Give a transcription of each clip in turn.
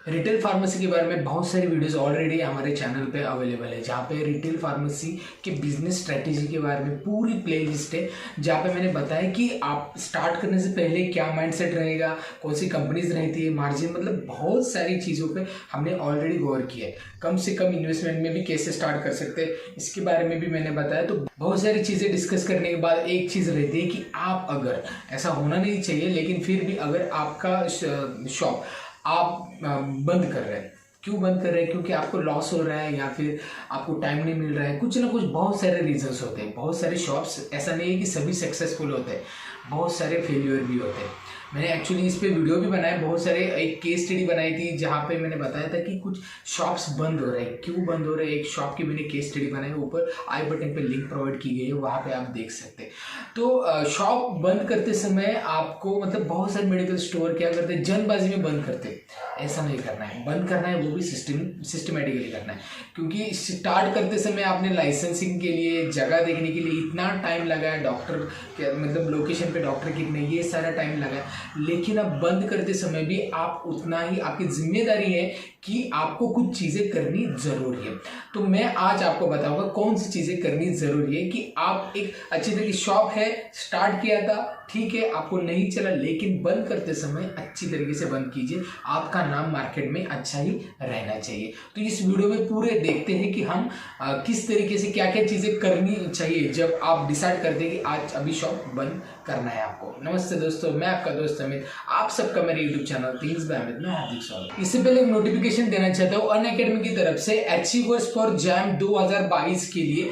Retail pharmacy के बारे में बहुत सारी वीडियोस ऑलरेडी हमारे चैनल पे अवेलेबल है, जहाँ पे रिटेल फार्मेसी के बिजनेस स्ट्रेटेजी के बारे में पूरी प्लेलिस्ट है, जहाँ पे मैंने बताया कि आप स्टार्ट करने से पहले क्या माइंडसेट रहेगा, कौन सी कंपनीज रहती है, मार्जिन, मतलब बहुत सारी चीज़ों पे हमने ऑलरेडी गौर किया है। कम से कम इन्वेस्टमेंट में भी कैसे स्टार्ट कर सकते हैं इसके बारे में भी मैंने बताया। तो बहुत सारी चीज़ें डिस्कस करने के बाद एक चीज़ रहती है कि आप, अगर ऐसा होना नहीं चाहिए लेकिन फिर भी अगर आपका शॉप आप बंद कर रहे हैं, क्यों बंद कर रहे हैं? क्योंकि आपको लॉस हो रहा है या फिर आपको टाइम नहीं मिल रहा है, कुछ ना कुछ बहुत सारे रीजंस होते हैं। बहुत सारे शॉप्स, ऐसा नहीं है कि सभी सक्सेसफुल होते हैं, बहुत सारे फेल्यूर भी होते हैं। मैंने एक्चुअली इस पे वीडियो भी बनाया, बहुत सारे, एक केस स्टडी बनाई थी जहाँ पे मैंने बताया था कि कुछ शॉप्स बंद हो रहे हैं, क्यों बंद हो रहे हैं। एक शॉप की मैंने केस स्टडी बनाई, ऊपर आई बटन पे लिंक प्रोवाइड की गई है, वहाँ पे आप देख सकते हैं। तो शॉप बंद करते समय आपको, मतलब बहुत सारे मेडिकल स्टोर क्या करते हैं, जल्दबाजी में बंद करते हैं। ऐसा नहीं करना है, बंद करना है वो भी सिस्टमेटिकली करना है, क्योंकि स्टार्ट करते समय आपने लाइसेंसिंग के लिए, जगह देखने के लिए इतना टाइम लगाया, डॉक्टर मतलब लोकेशन पे डॉक्टर कितने, ये सारा टाइम लगाया, लेकिन अब बंद करते समय भी आप उतना ही, आपकी जिम्मेदारी है कि आपको कुछ चीज़ें करनी ज़रूरी है। तो मैं आज आपको बताऊंगा कौन सी चीज़ें करनी ज़रूरी है कि आप एक अच्छी तरह की शॉप है, स्टार्ट किया था, ठीक है, आपको नहीं चला, लेकिन बंद करते समय अच्छी तरीके से बंद कीजिए, आपका नाम मार्केट में अच्छा ही रहना चाहिए। तो इस वीडियो में पूरे देखते हैं कि हम किस तरीके से क्या क्या चीज़ें करनी चाहिए जब आप डिसाइड करते हैं कि आज अभी शॉप बंद करना है आपको। नमस्ते दोस्तों, मैं आपका दोस्त अमित, आप सबका मेरे YouTube channel things by Amit में हार्दिक स्वागत। इससे पहले एक नोटिफिकेशन देना चाहता हूँ, अनअकैडमी की तरफ से अचीवर्स फॉर जैम 2022 के लिए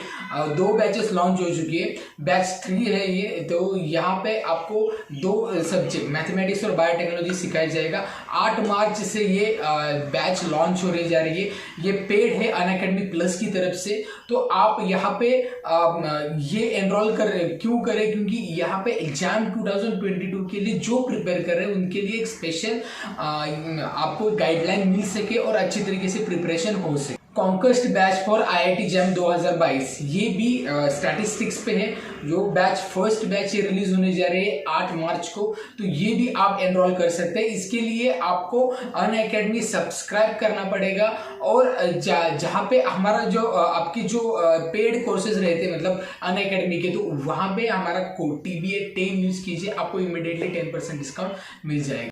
2 बैचेस लॉन्च हो चुकी है। बैच 3 है ये। तो यहाँ पे आपको 2 सब्जेक्ट, मैथमेटिक्स और बायोटेक्नोलॉजी सिखाया जाएगा। 8 मार्च से ये बैच लॉन्च होने जा रही है। ये पेड है अनअकैडमी प्लस की तरफ से। तो आप यहाँ पे ये एनरोल क्यों करें? क्योंकि यहाँ पे एग्जाम 2022 के लिए जो प्रिपेयर कर रहे हैं उनके लिए एक स्पेशल आपको गाइडलाइन मिल सके और अच्छी तरीके से प्रिपरेशन हो सके। Conquest batch for IIT jam 2022 ये भी स्टैटिस्टिक्स पे है। जो बैच फर्स्ट बैच ये रिलीज होने जा रही है 8 मार्च को, तो ये भी आप एनरोल कर सकते हैं। इसके लिए आपको अनअकैडमी सब्सक्राइब करना पड़ेगा और जहाँ पे हमारा जो आपकी जो पेड कोर्सेज रहते हैं, मतलब अनअकैडमी के, तो वहाँ पे हमारा कोड TBA10 यूज कीजिए, आपको इमीडिएटली 10% डिस्काउंट मिल जाएगा।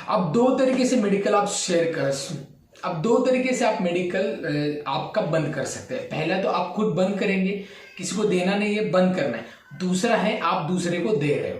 अब 2 तरीके से मेडिकल आप अब 2 तरीके से आप मेडिकल आपका बंद कर सकते हैं। पहला तो आप खुद बंद करेंगे, किसी को देना नहीं है, बंद करना है। दूसरा है आप दूसरे को दे रहे हो,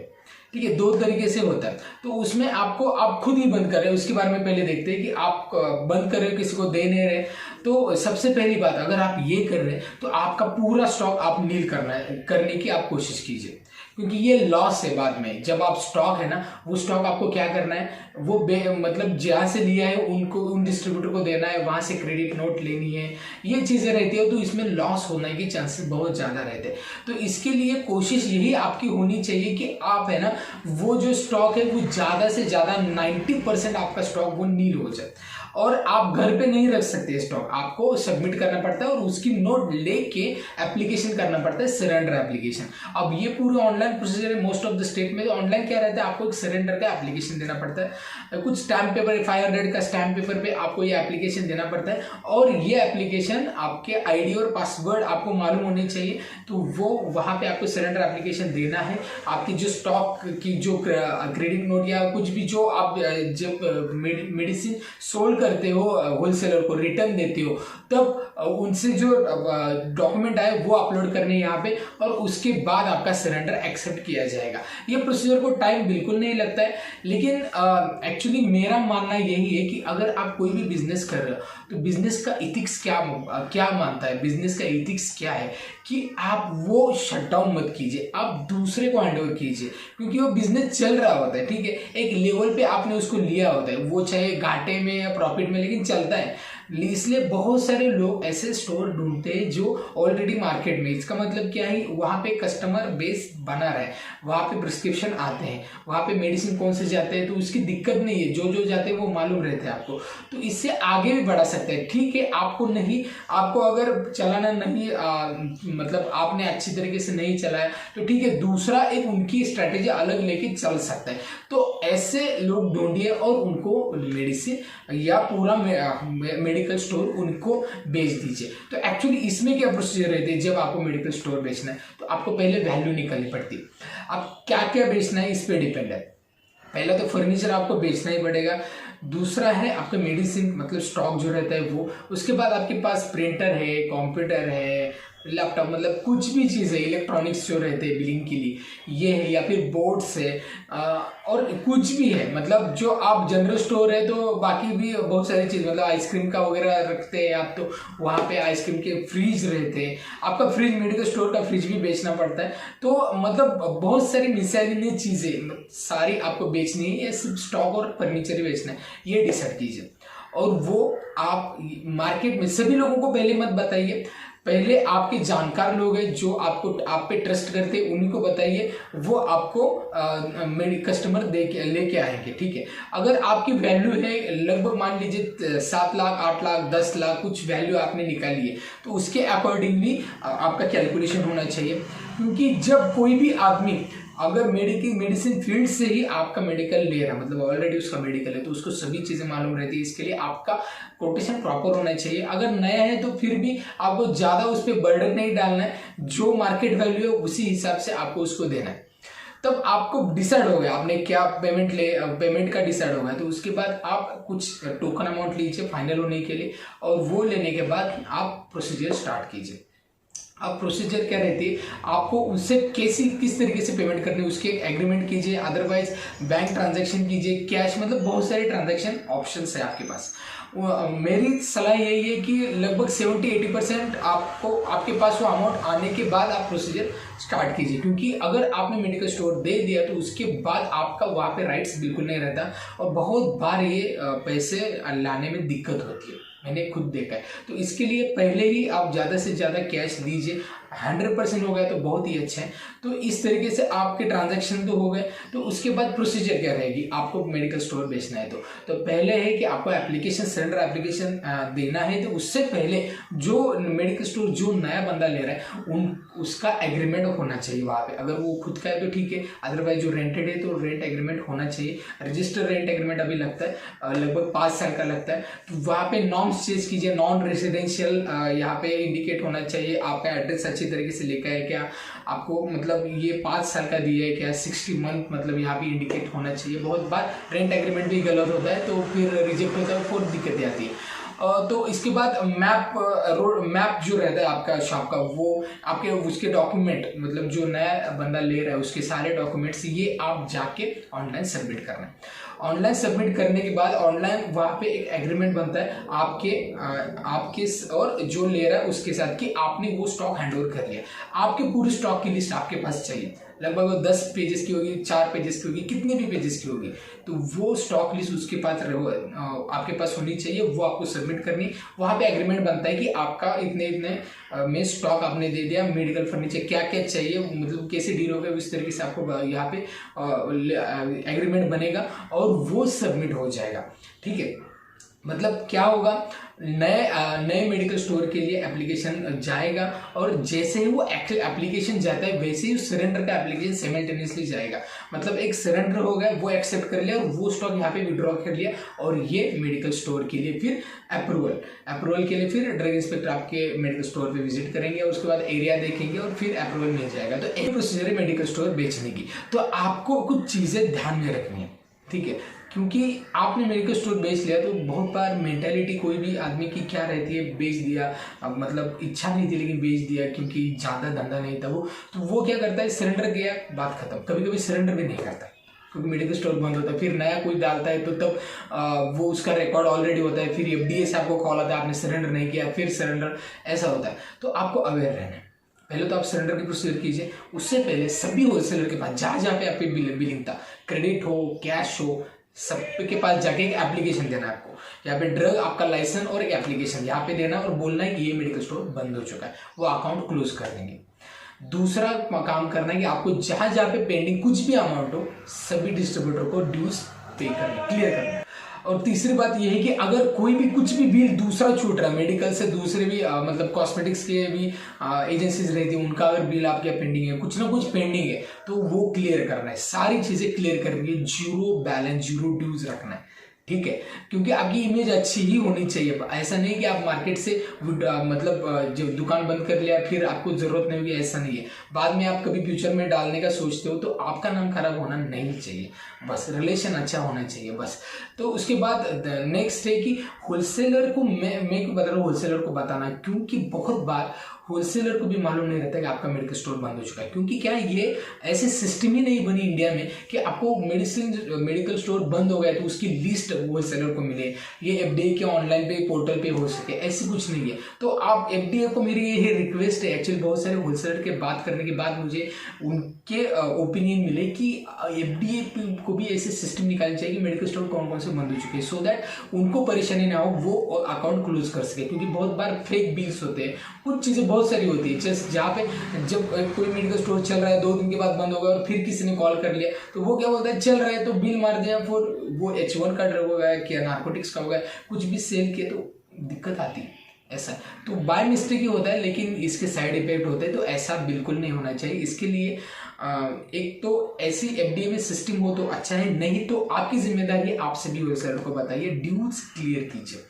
ठीक है। 2 तरीके से होता है। तो उसमें आपको, आप खुद ही बंद कर रहे हो, उसके बारे में पहले देखते हैं कि आप बंद कर रहे हो, किसी को दे नहीं रहे। तो सबसे पहली बात, अगर आप ये कर रहे हैं तो आपका पूरा स्टॉक आप नील करने की आप कोशिश कीजिए, क्योंकि ये लॉस है बाद में। जब आप स्टॉक है ना, वो स्टॉक आपको क्या करना है, वो मतलब जहाँ से लिया है उनको, उन डिस्ट्रीब्यूटर को देना है, वहाँ से क्रेडिट नोट लेनी है, ये चीज़ें रहती है। तो इसमें लॉस होने के चांसेस बहुत ज़्यादा रहते हैं। तो इसके लिए कोशिश यही आपकी होनी चाहिए कि आप, है ना, वो जो स्टॉक है वो ज़्यादा से ज़्यादा 90% आपका स्टॉक वो नील हो जाए। और आप घर पे नहीं रख सकते स्टॉक, आपको सबमिट करना पड़ता है और उसकी नोट लेके एप्लीकेशन करना पड़ता है, सरेंडर एप्लीकेशन। अब ये पूरा ऑनलाइन प्रोसीजर है मोस्ट ऑफ द स्टेट में। तो ऑनलाइन क्या रहता है, आपको एक सरेंडर का एप्लीकेशन देना पड़ता है, कुछ स्टैम्प पेपर, 500 का स्टैम्प पेपर पे आपको ये एप्लीकेशन देना पड़ता है। और ये एप्लीकेशन आपके आईडी और पासवर्ड आपको मालूम होने चाहिए। तो वो वहाँ पे आपको सरेंडर एप्लीकेशन देना है। आपकी जो स्टॉक की जो क्रेडिट नोट या कुछ भी जो आप जब मेडिसिन सोल्ड करते हो, होलसेलर को रिटर्न देते हो, तब उनसे जो डॉक्यूमेंट आए वो अपलोड करने यहाँ पे, और उसके बाद आपका सरेंडर एक्सेप्ट किया जाएगा। ये प्रोसीजर को टाइम बिल्कुल नहीं लगता है। लेकिन एक्चुअली मेरा मानना यही है कि अगर आप कोई भी बिजनेस कर रहे हो तो बिजनेस का इथिक्स क्या मानता है, बिजनेस का इथिक्स क्या है कि आप वो शट डाउन मत कीजिए, आप दूसरे को हैंड ओवर कीजिए, क्योंकि वो बिजनेस चल रहा होता है, ठीक है। एक लेवल पे आपने उसको लिया होता है, वो चाहे घाटे में या प्रॉफिट में, लेकिन चलता है। इसलिए बहुत सारे लोग ऐसे स्टोर ढूंढते हैं जो ऑलरेडी मार्केट में, इसका मतलब क्या है, वहाँ पे कस्टमर बेस बना रहा है, वहाँ पे प्रिस्क्रिप्शन आते हैं, वहाँ पे मेडिसिन कौन से जाते हैं, तो उसकी दिक्कत नहीं है, जो जो जाते हैं वो मालूम रहते हैं आपको, तो इससे आगे भी बढ़ा सकते हैं। ठीक है, आपको अगर चलाना नहीं मतलब आपने अच्छी तरीके से नहीं चलाया तो ठीक है, दूसरा एक उनकी स्ट्रेटेजी अलग लेके चल सकता है। तो ऐसे लोग ढूंढिए और उनको मेडिसिन या पूरा मेडिकल स्टोर उनको बेच दीजिए। तो एक्चुअली इसमें क्या प्रोसीजर रहती है, जब आपको मेडिकल स्टोर बेचना है तो आपको पहले वैल्यू निकालनी पड़ती है। आप क्या क्या बेचना है इस पे डिपेंड है। पहला तो फर्नीचर आपको बेचना ही पड़ेगा, दूसरा है आपका मेडिसिन मतलब स्टॉक जो रहता है वो, उसके बाद आपके पास प्रिंटर है, कंप्यूटर है, लैपटॉप, मतलब कुछ भी चीज़ है, इलेक्ट्रॉनिक्स जो रहते हैं बिलिंग के लिए ये है, या फिर बोर्ड्स है, और कुछ भी है, मतलब जो आप जनरल स्टोर है तो बाकी भी बहुत सारी चीज़, मतलब आइसक्रीम का वगैरह रखते हैं आप, तो वहाँ पे आइसक्रीम के फ्रिज रहते हैं, आपका फ्रिज, मेडिकल स्टोर का फ्रिज भी बेचना पड़ता है। तो मतलब बहुत सारी मिसाइल चीज़ें सारी आपको बेचनी है, या सिर्फ स्टॉक और फर्नीचर ही बेचना है, ये डिसाइड कीजिए। और वो आप मार्केट में सभी लोगों को पहले मत बताइए, पहले आपके जानकार लोग हैं जो आप पे ट्रस्ट करते हैं, उन्हीं को बताइए, वो आपको कस्टमर लेके आएंगे। ठीक है, अगर आपकी वैल्यू है लगभग मान लीजिए 7 लाख 8 लाख 10 लाख कुछ वैल्यू आपने निकाली है, तो उसके अकॉर्डिंगली आपका कैलकुलेशन होना चाहिए। क्योंकि जब कोई भी आदमी अगर मेडिसिन फील्ड से ही आपका मेडिकल ले रहा है, मतलब ऑलरेडी उसका मेडिकल है, तो उसको सभी चीज़ें मालूम रहती है, इसके लिए आपका कोटेशन प्रॉपर होना चाहिए। अगर नया है तो फिर भी आपको ज़्यादा उस पर बर्डन नहीं डालना है, जो मार्केट वैल्यू है उसी हिसाब से आपको उसको देना है। तब आपको डिसाइड हो गया आपने क्या पेमेंट का डिसाइड हो गया, तो उसके बाद आप कुछ टोकन अमाउंट लीजिए फाइनल होने के लिए, और वो लेने के बाद आप प्रोसीजर स्टार्ट कीजिए। अब प्रोसीजर क्या रहती है, आपको उससे किस तरीके से पेमेंट करनी है उसके एग्रीमेंट कीजिए, अदरवाइज बैंक ट्रांजैक्शन कीजिए, कैश, मतलब बहुत सारे ट्रांजैक्शन ऑप्शंस है आपके पास। मेरी सलाह यही है कि लगभग 70-80% आपके पास वो अमाउंट आने के बाद आप प्रोसीजर स्टार्ट कीजिए। क्योंकि अगर आपने मेडिकल स्टोर दे दिया तो उसके बाद आपका वहाँ पे राइट्स बिल्कुल नहीं रहता, और बहुत बार ये पैसे लाने में दिक्कत होती है, मैंने खुद देखा है। तो इसके लिए पहले ही आप ज़्यादा से ज़्यादा कैश दीजिए, 100% हो गया तो बहुत ही अच्छा है। तो इस तरीके से आपके ट्रांजैक्शन तो हो गए। तो उसके बाद प्रोसीजर क्या रहेगी, आपको मेडिकल स्टोर बेचना है तो पहले है कि आपको सरेंडर एप्लीकेशन देना है। तो उससे पहले जो मेडिकल स्टोर जो नया बंदा ले रहा है उसका एग्रीमेंट होना चाहिए वहाँ पे। अगर वो खुद का है तो ठीक है, अदरवाइज जो रेंटेड है तो रेंट एग्रीमेंट होना चाहिए। रजिस्टर रेंट एग्रीमेंट अभी लगता है लगभग 5 साल का लगता है। तो वहाँ पे नॉर्म्स चेंज कीजिए, नॉन रेसिडेंशियल यहाँ पे इंडिकेट होना चाहिए, आपका एड्रेस अच्छी तरीके से लिखा है क्या, आपको मतलब ये 5 साल का दिया है क्या, 60 मंथ मतलब यहाँ पे इंडिकेट होना चाहिए। बहुत बार रेंट एग्रीमेंट भी गलत होता है तो फिर रिजेक्ट होता है, फिर दिक्कतें आती है। तो इसके बाद रोड मैप जो रहता है आपका शॉप का, वो आपके उसके डॉक्यूमेंट, मतलब जो नया बंदा ले रहा है उसके सारे डॉक्यूमेंट्स ये आप जाके ऑनलाइन सबमिट करना है। ऑनलाइन सबमिट करने के बाद ऑनलाइन वहाँ पे एक एग्रीमेंट बनता है आपके और जो ले रहा है उसके साथ कि आपने वो स्टॉक हैंडओवर कर लिया। आपके पूरे स्टॉक की लिस्ट आपके पास चाहिए, लगभग 10 पेजेस की होगी, 4 पेजेस की होगी, कितने भी पेजेस की होगी, तो वो स्टॉक लिस्ट उसके पास आपके पास होनी चाहिए, वो आपको सबमिट करनी। वहाँ पे एग्रीमेंट बनता है कि आपका इतने इतने में स्टॉक आपने दे दिया, मेडिकल फर्नीचर क्या क्या चाहिए, मतलब कैसे डील होगा, इस तरीके से आपको यहाँ पे एग्रीमेंट बनेगा और वो सबमिट हो जाएगा। ठीक है, मतलब क्या होगा, नए मेडिकल स्टोर के लिए एप्लीकेशन जाएगा, और जैसे ही वो एप्लीकेशन जाता है वैसे ही सरेंडर का एप्लीकेशन साइमल्टेनियसली जाएगा। मतलब एक सरेंडर हो गया, वो एक्सेप्ट कर लिया और वो स्टॉक यहाँ पे विड्रॉ कर लिया, और ये मेडिकल स्टोर के लिए फिर अप्रूवल के लिए फिर ड्रग इंस्पेक्टर आपके मेडिकल स्टोर पे विजिट करेंगे, उसके बाद एरिया देखेंगे और फिर अप्रूवल मिल जाएगा। तो एक प्रोसीजर है मेडिकल स्टोर बेचने की। तो आपको कुछ चीज़ें ध्यान में रखनी है, ठीक है, क्योंकि आपने मेडिकल स्टोर बेच लिया तो बहुत बार मेंटालिटी कोई भी आदमी की क्या रहती है, बेच दिया, मतलब इच्छा नहीं थी लेकिन बेच दिया क्योंकि ज़्यादा धंधा नहीं था तो वो क्या करता है, सरेंडर किया, बात खत्म। कभी कभी सरेंडर भी नहीं करता क्योंकि मेडिकल स्टोर बंद होता है, फिर नया कोई डालता है तो तब वो उसका रिकॉर्ड ऑलरेडी होता है, फिर FDA से आपको कॉल आता है आपने सरेंडर नहीं किया, फिर सरेंडर, ऐसा होता है। तो आपको अवेयर रहना है। पहले तो आप सरेंडर की प्रोसीजर कीजिए, उससे पहले सभी होलसेलर के पास जहाँ पे आपकी बिलिंग था, क्रेडिट हो, कैश हो, सबके पास जाके एक एप्लीकेशन देना है आपको, यहाँ पे ड्रग, आपका लाइसेंस और एक एप्लीकेशन यहाँ पे देना और बोलना है कि ये मेडिकल स्टोर बंद हो चुका है, वो अकाउंट क्लोज कर देंगे। दूसरा काम करना है कि आपको जहां जहां पे पेंडिंग कुछ भी अमाउंट हो, सभी डिस्ट्रीब्यूटर को ड्यूज पे करना, क्लियर करना। और तीसरी बात यह है कि अगर कोई भी कुछ भी बिल दूसरा छूट रहा है, मेडिकल से दूसरे भी मतलब कॉस्मेटिक्स के भी एजेंसीज रहती है, उनका अगर बिल आपके पेंडिंग है, कुछ ना कुछ पेंडिंग है, तो वो क्लियर करना है। सारी चीजें क्लियर करके जीरो बैलेंस, जीरो ड्यूज रखना है, ठीक है। क्योंकि आपकी इमेज अच्छी ही होनी चाहिए। ऐसा नहीं कि आप मार्केट से मतलब जो दुकान बंद कर लिया फिर आपको जरूरत नहीं होगी, ऐसा नहीं है। बाद में आप कभी फ्यूचर में डालने का सोचते हो तो आपका नाम खराब होना नहीं चाहिए, बस रिलेशन अच्छा होना चाहिए बस। तो उसके बाद नेक्स्ट है कि होलसेलर को मैं बता रहा हूँ, होलसेलर को बताना, क्योंकि बहुत बार होलसेलर को भी मालूम नहीं रहता कि आपका मेडिकल स्टोर बंद हो चुका है। क्योंकि क्या ये ऐसे सिस्टम ही नहीं बनी इंडिया में कि आपको मेडिकल स्टोर बंद हो गया तो उसकी लिस्ट होलसेलर को मिले, ये एफडीए के ऑनलाइन पे पोर्टल पे हो सके, ऐसी कुछ नहीं है। तो आप एफडीए को मेरी ये रिक्वेस्ट है, एक्चुअली बहुत सारे होलसेलर के बात करने के बाद मुझे उनके ओपिनियन मिले कि एफडीए को भी ऐसे सिस्टम निकालना चाहिए कि मेडिकल स्टोर कौन कौन से बंद हो चुके हैं, सो दैट उनको परेशानी ना हो, वो अकाउंट क्लोज कर सके। क्योंकि बहुत बार फेक बिल्स होते हैं, कुछ चीज़ें बहुत सारी होती है, जस्ट जहाँ पे जब कोई मेडिकल स्टोर चल रहा है 2 दिन के बाद बंद हो गया और फिर किसी ने कॉल कर लिया तो वो क्या बोलता है, चल रहा है तो बिल मार दिया, फिर वो H1 का ड्रग हो गया, क्या नार्कोटिक्स का हो गया, कुछ भी सेल किया तो दिक्कत आती है। ऐसा तो बाय मिस्टेक ही होता है, लेकिन इसके साइड इफेक्ट होते हैं, तो ऐसा बिल्कुल नहीं होना चाहिए। इसके लिए एक तो ऐसी एफडीए में सिस्टम हो तो अच्छा है, नहीं तो आपकी जिम्मेदारी है, आप सभी होलसेलर को बताइए, ड्यूज क्लियर कीजिए।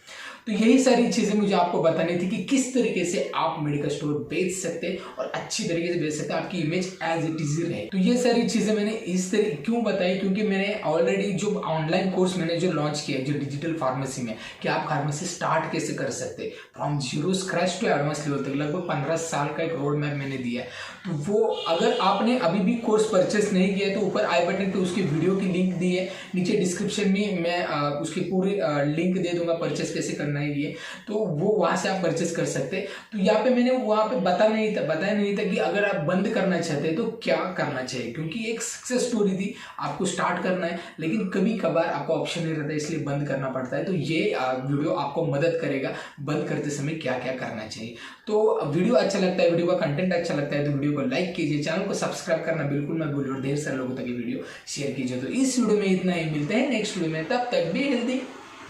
तो यही सारी चीजें मुझे आपको बतानी थी कि किस तरीके से आप मेडिकल स्टोर बेच सकते हैं और अच्छी तरीके से बेच सकते हैं, आपकी इमेज एज इट इज रहे। तो ये सारी चीजें मैंने इस तरीके क्यों बताई, क्योंकि मैंने ऑलरेडी जो ऑनलाइन कोर्स मैंने जो लॉन्च किया जो डिजिटल फार्मेसी में, कि आप फार्मेसी स्टार्ट कैसे कर सकते हैं from zero scratch to advance level तक, लगभग 15 साल का एक रोड मैप मैंने दिया है। तो वो अगर आपने अभी भी कोर्स परचेस नहीं किया है तो ऊपर आई बटन पे उसकी वीडियो की लिंक दी है, नीचे डिस्क्रिप्शन में मैं उसकी पूरी लिंक दे दूंगा परचेस कैसे करना है ये, तो वो वहां से आप परचेस कर सकते हैं। तो यहाँ पे मैंने वहां पे बताया नहीं था कि अगर आप बंद करना चाहते हैं तो क्या करना चाहिए, क्योंकि एक सक्सेस स्टोरी थी, आपको स्टार्ट करना है लेकिन कभी कभार आपको ऑप्शन नहीं रहता, इसलिए बंद करना पड़ता है। तो ये वीडियो आपको मदद करेगा बंद करते समय क्या क्या करना चाहिए। तो वीडियो अच्छा लगता है, वीडियो का कंटेंट अच्छा लगता है तो वीडियो को लाइक कीजिए, चैनल को सब्सक्राइब करना बिल्कुल मत भूलिए और ढेर सारे लोगों तक ये वीडियो शेयर कीजिए। तो इस वीडियो में इतना ही, मिलते हैं नेक्स्ट वीडियो में, तब तक बी हेल्दी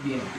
बी हेल्दी।